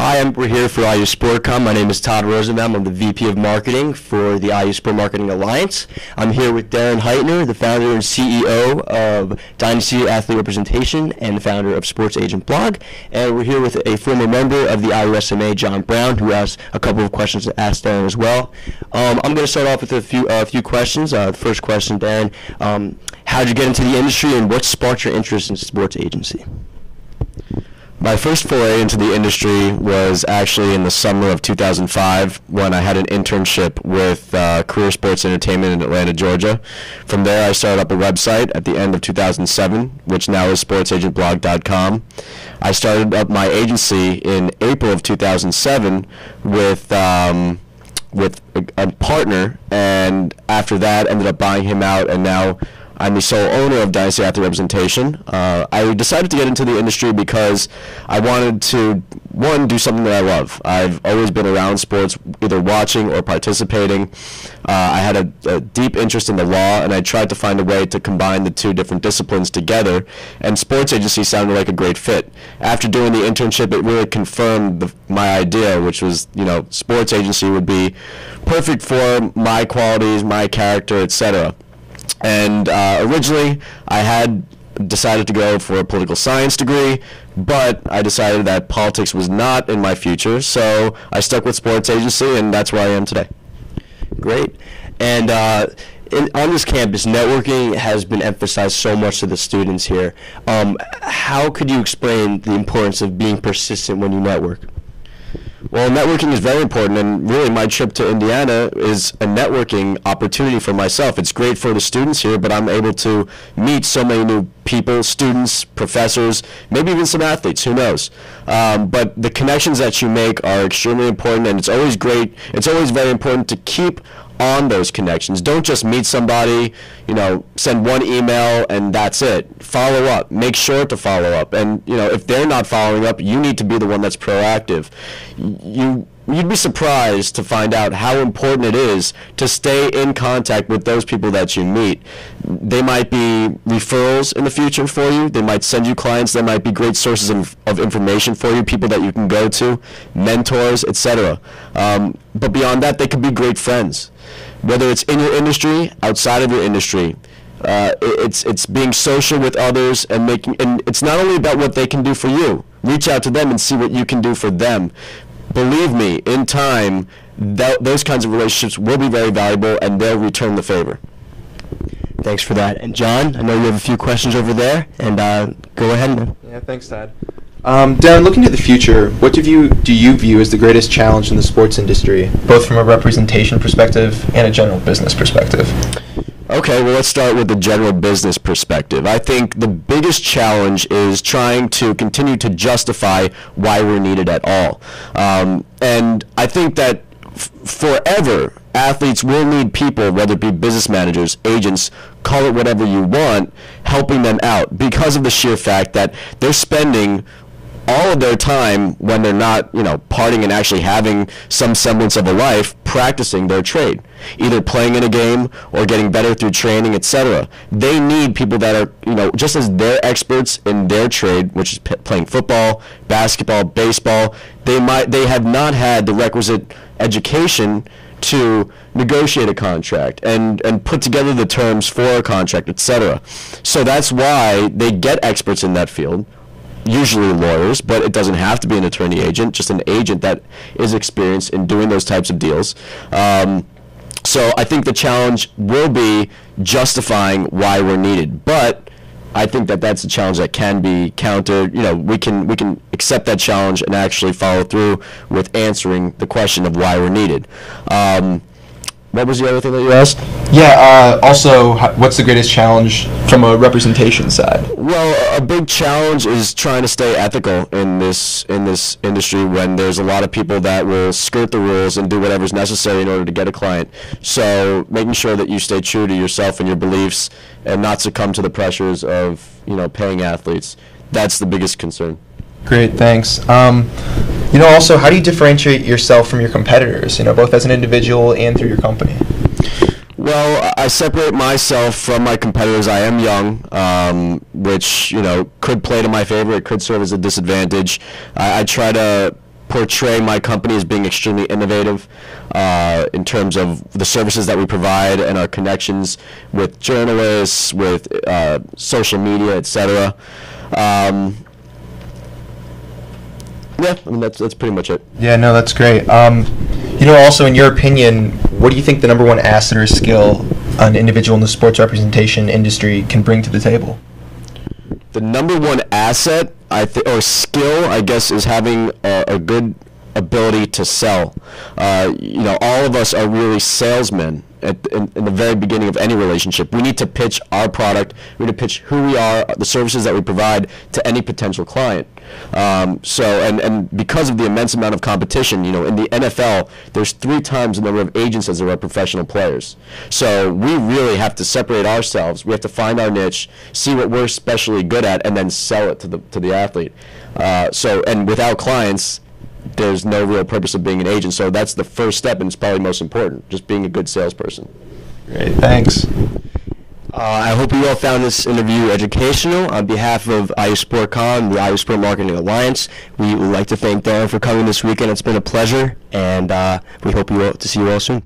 Hi, we're here for IUSportCom. My name is Todd Rosenbaum. I'm the VP of Marketing for the IUSport Marketing Alliance. I'm here with Darren Heitner, the founder and CEO of Dynasty Athlete Representation and the founder of Sports Agent Blog. And we're here with a former member of the IUSMA, John Brown, who has a couple of questions to ask Darren as well. I'm going to start off with a few questions. The first question, Darren, how did you get into the industry and what sparked your interest in sports agency? My first foray into the industry was actually in the summer of 2005 when I had an internship with Career Sports Entertainment in Atlanta, Georgia. From there, I started up a website at the end of 2007, which now is sportsagentblog.com. I started up my agency in April of 2007 with a partner, and after that, ended up buying him out, and now I'm the sole owner of Dynasty Athlete Representation. I decided to get into the industry because I wanted to, one, do something that I love. I've always been around sports, either watching or participating. I had a deep interest in the law, and I tried to find a way to combine the two different disciplines together, and sports agency sounded like a great fit. After doing the internship, it really confirmed my idea, which was, sports agency would be perfect for my qualities, my character, etc. And originally, I had decided to go for a political science degree, but I decided that politics was not in my future, so I stuck with sports agency, and that's where I am today. Great. And on this campus, networking has been emphasized so much to the students here. How could you explain the importance of being persistent when you network? Well, networking is very important, and really my trip to Indiana is a networking opportunity for myself. It's great for the students here, but I'm able to meet so many new people, students, professors, maybe even some athletes, who knows. But the connections that you make are extremely important, and it's always great. It's always very important to keep on those connections. Don't just meet somebody, send one email and that's it. Follow up. Make sure to follow up. And, if they're not following up, you need to be the one that's proactive. You'd be surprised to find out how important it is to stay in contact with those people that you meet. They might be referrals in the future for you. They might send you clients that might be great sources of information for you, people that you can go to, mentors, etc. But beyond that, they could be great friends. Whether it's in your industry, outside of your industry, it's being social with others and it's not only about what they can do for you. Reach out to them and see what you can do for them. Believe me, in time, those kinds of relationships will be very valuable, and they'll return the favor. Thanks for that. And John, I know you have a few questions over there, and go ahead, man. Yeah, thanks, Todd. Darren, looking to the future, what do you view as the greatest challenge in the sports industry, both from a representation perspective and a general business perspective? Okay, well, let's start with the general business perspective. I think the biggest challenge is trying to continue to justify why we're needed at all. And I think that forever, athletes will need people, whether it be business managers, agents, call it whatever you want, helping them out because of the sheer fact that they're spending all of their time when they're not, partying and actually having some semblance of a life, practicing their trade, either playing in a game or getting better through training, etc. They need people that are, just as they're experts in their trade, which is playing football, basketball, baseball. They have not had the requisite education to negotiate a contract and put together the terms for a contract, etc. So that's why they get experts in that field. Usually lawyers, but it doesn't have to be an attorney agent, just an agent that is experienced in doing those types of deals. So I think the challenge will be justifying why we're needed, but I think that that's a challenge that can be countered. We can accept that challenge and actually follow through with answering the question of why we're needed. What was the other thing that you asked? Yeah, also, what's the greatest challenge from a representation side? Well, a big challenge is trying to stay ethical in this industry when there's a lot of people that will skirt the rules and do whatever's necessary in order to get a client. So making sure that you stay true to yourself and your beliefs and not succumb to the pressures of, paying athletes. That's the biggest concern. Great, thanks. Also, how do you differentiate yourself from your competitors, both as an individual and through your company? Well, I separate myself from my competitors. I am young, which, could play to my favor. It could serve as a disadvantage. I try to portray my company as being extremely innovative in terms of the services that we provide and our connections with journalists, with social media, etc. Yeah, I mean, that's pretty much it. Yeah, no, that's great. Also, in your opinion, what do you think the number one asset or skill an individual in the sports representation industry can bring to the table? The number one asset, or skill, I guess, is having a good ability to sell. All of us are really salesmen in the very beginning of any relationship. We need to pitch our product. We need to pitch who we are, the services that we provide to any potential client. And because of the immense amount of competition, in the NFL, there's 3 times the number of agents as there are professional players. So we really have to separate ourselves. We have to find our niche, see what we're especially good at, and then sell it to the athlete. And without clients, there's no real purpose of being an agent. So that's the first step, and it's probably most important, just being a good salesperson. Great, thanks. I hope you all found this interview educational. On behalf of IUSportCom, the IUSport Marketing Alliance, we would like to thank Darren for coming this weekend. It's been a pleasure, and we hope to see you all soon.